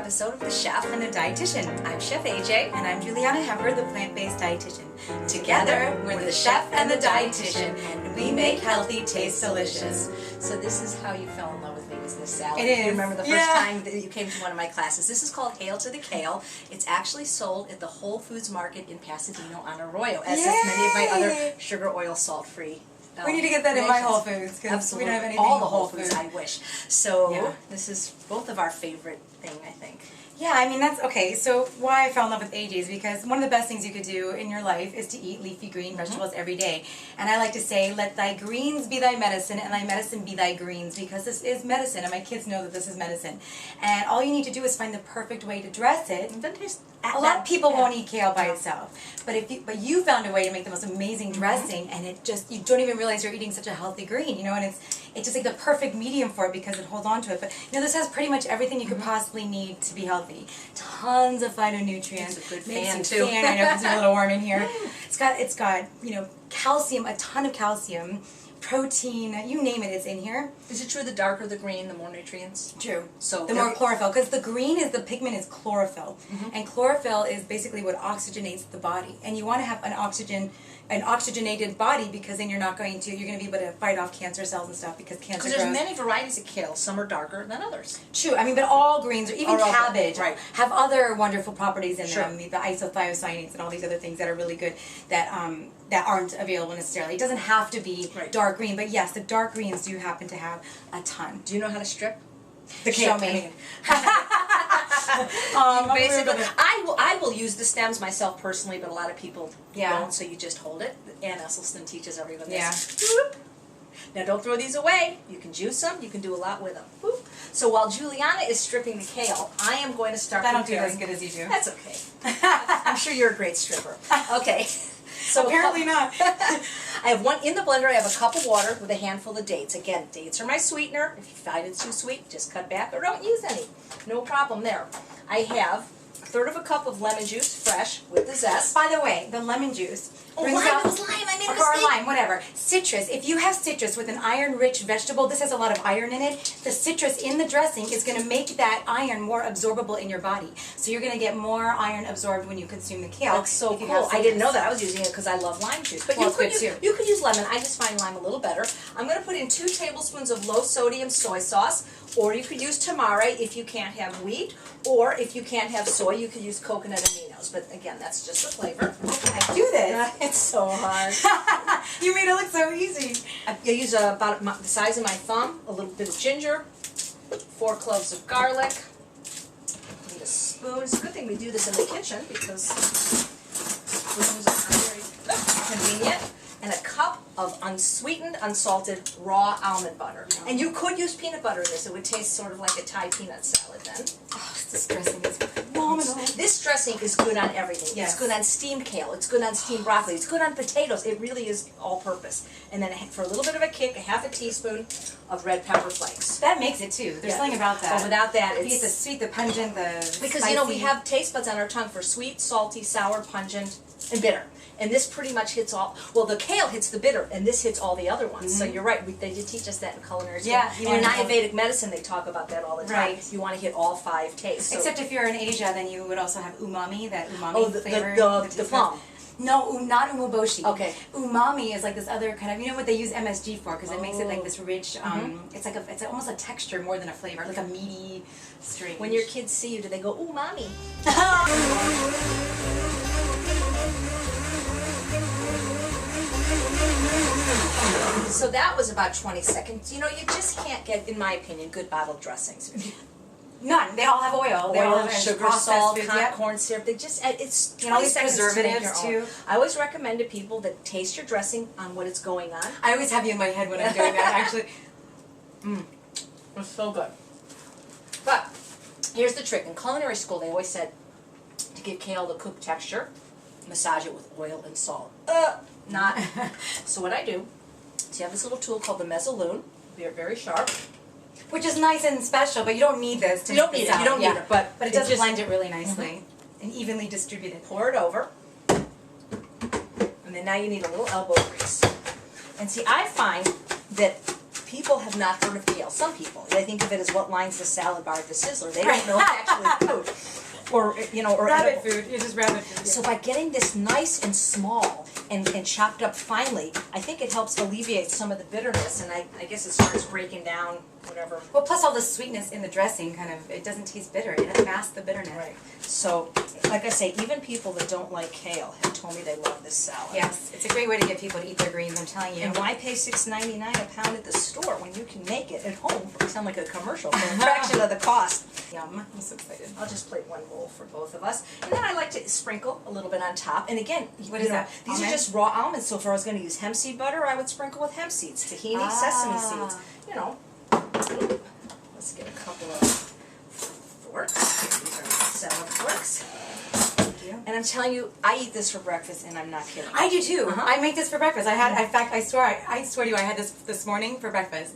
episode of The Chef and the Dietitian. I'm Chef AJ. And I'm Julieanna Hever, the plant-based dietitian. Together, we're the Chef and the Dietitian, and we make healthy taste delicious. So this is how you fell in love with me, was this salad. It is. You remember the first time that you came to one of my classes. This is called Hail to the Kale. It's actually sold at the Whole Foods Market in Pasadena on Arroyo, as is many of my other sugar, oil, salt-free. We need to get that in my Whole Foods, because we don't have anything all in the Whole Whole Foods. I wish. So this is both of our favorite thing, I think. Yeah, I mean, that's okay. So why I fell in love with AJ is because one of the best things you could do in your life is to eat leafy green vegetables every day. And I like to say, let thy greens be thy medicine and thy medicine be thy greens, because this is medicine and my kids know that this is medicine. And all you need to do is find the perfect way to dress it. It doesn't taste a lot of people won't eat kale by itself, but you found a way to make the most amazing dressing, and it just, you don't even realize you're eating such a healthy green, you know, and it's just like the perfect medium for it because it holds on to it. But you know, this has pretty much everything you could possibly need to be healthy. Tons of phytonutrients. It's a good Makes fan you too. Fan. I know it's a little warm in here. It's got you know, calcium, a ton of calcium. Protein, you name it, it's in here. Is it true the darker the green, the more nutrients? True. So the more chlorophyll, because the green is, the pigment is chlorophyll, and chlorophyll is basically what oxygenates the body. And you want to have an oxygenated body, because then you're going to be able to fight off cancer cells and stuff, because cancer grows. Because there's many varieties of kale. Some are darker than others. True. I mean, but all greens, or even cabbage, have other wonderful properties in them. The isothiocyanates and all these other things that are really good that aren't available necessarily. It doesn't have to be dark green, but yes, the dark greens do happen to have a ton. Do you know how to strip? Show me. Basically, I will use the stems myself personally, but a lot of people don't, so you just hold it. Ann Esselstyn teaches everyone this. Whoop. Now don't throw these away. You can juice them. You can do a lot with them. Whoop. So while Julieanna is stripping the kale, I am going to start I don't do it as good as you do. That's okay. I'm sure you're a great stripper. Okay. So apparently not. I have one in the blender. I have a cup of water with a handful of dates. Again, dates are my sweetener. If you find it's too sweet, just cut back or don't use any. No problem there. I have a third of a cup of lemon juice, fresh, with the zest. By the way, the lemon juice brings out lime. I made a mistake. Or lime, whatever. Citrus. If you have citrus with an iron-rich vegetable, this has a lot of iron in it. The citrus in the dressing is going to make that iron more absorbable in your body. So you're going to get more iron absorbed when you consume the kale. That's so cool. I didn't know that. I was using it because I love lime juice. But you could use lemon. I just find lime a little better. I'm going to put in 2 tablespoons of low-sodium soy sauce, or you could use tamari if you can't have wheat, or if you can't have soy, you could use coconut aminos. But again, that's just the flavor. I do this. It's so hard. You made it look so easy. I use about the size of my thumb, a little bit of ginger, 4 cloves of garlic. Need a spoon. It's a good thing we do this in the kitchen because spoons are very convenient. And a cup of unsweetened, unsalted, raw almond butter. And you could use peanut butter in this. It would taste sort of like a Thai peanut salad then. Oh, this dressing is phenomenal. This dressing is good on everything. Yes. It's good on steamed kale. It's good on steamed broccoli. It's good on potatoes. It really is all-purpose. And then for a little bit of a kick, a half a teaspoon of red pepper flakes. That makes it too. There's something about that. But without that, it's... You get the sweet, the pungent, the Because, spicy. you know, we have taste buds on our tongue for sweet, salty, sour, pungent, and bitter. And this pretty much hits all, well, the kale hits the bitter, and this hits all the other ones. So you're right, they did teach us that in culinary school. Yeah. In Ayurvedic medicine, they talk about that all the time. Right. You want to hit all 5 tastes. So Except if you're in Asia, then you would also have umami, that umami flavor. The plum. No, not umeboshi. Okay. Umami is like this other kind of, you know what they use MSG for, because it makes it like this rich, it's like it's almost a texture more than a flavor, like a meaty, strange. When your kids see you, do they go, ooh, mommy? So that was about 20 seconds. You know, you just can't get, in my opinion, good bottled dressings. None. They all have oil. They all have sugar, salt, corn syrup. They just, it's 20 all these seconds preservatives to make your too. own. I always recommend to people that taste your dressing on what is going on. I always have you in my head when I'm doing that, actually. It's so good. But here's the trick. In culinary school, they always said to give kale the cooked texture, massage it with oil and salt. Not. So what I do is you have this little tool called the mezzaloon. Very, very sharp. Which is nice and special, but you don't need this to You don't need it. You don't need it. But it does blend it really nicely and evenly distributed. Pour it over. And then now you need a little elbow grease. And see, I find that people have not heard of kale. Some people, they think of it as what lines the salad bar at the Sizzler. They don't know it's actually food. Or, or rabbit edible. food. It's just rabbit food. So by getting this nice and small and chopped up finely, I think it helps alleviate some of the bitterness, and I guess it starts breaking down whatever. Well, plus all the sweetness in the dressing, kind of, it doesn't taste bitter. It masks the bitterness. Right. So, like I say, even people that don't like kale have told me they love this salad. Yes, it's a great way to get people to eat their greens, I'm telling you. And why pay $6.99 a pound at the store when you can make it at home? I sound like a commercial for a fraction of the cost. Yum, I'm so excited. I'll just plate one bowl for both of us. And then I like to sprinkle a little bit on top. And again, What is that? these Almond? are just raw almonds. So if I was going to use hemp seed butter, I would sprinkle with hemp seeds, tahini, sesame seeds. Let's get a couple of forks. These are salad forks. Thank you. And I'm telling you, I eat this for breakfast, and I'm not kidding. I do too. Uh-huh. I make this for breakfast. I had, in fact, I swear to you, I had this morning for breakfast.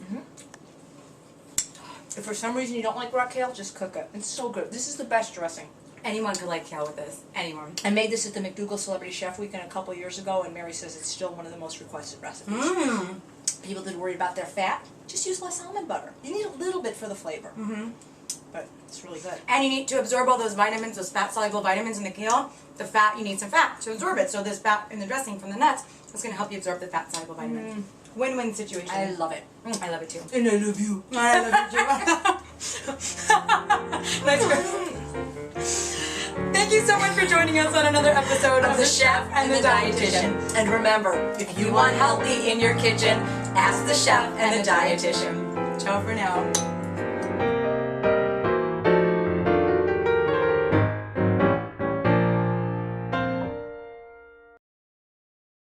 If for some reason you don't like raw kale, just cook it. It's so good. This is the best dressing. Anyone could like kale with this. Anyone. I made this at the McDougal Celebrity Chef Weekend a couple years ago, and Mary says it's still one of the most requested recipes. Mmm. People that are worried about their fat, just use less almond butter. You need a little bit for the flavor, but it's really good. And you need to absorb all those vitamins, those fat-soluble vitamins in the kale. The fat, you need some fat to absorb it. So this fat in the dressing from the nuts is going to help you absorb the fat-soluble vitamins. Win-win situation. I love it. I love it too. And I love you. I love it too. Nice. Thank you so much for joining us on another episode of The Chef and the Dietitian. And remember, if you want healthy in your kitchen, ask the chef and the dietitian. Ciao for now.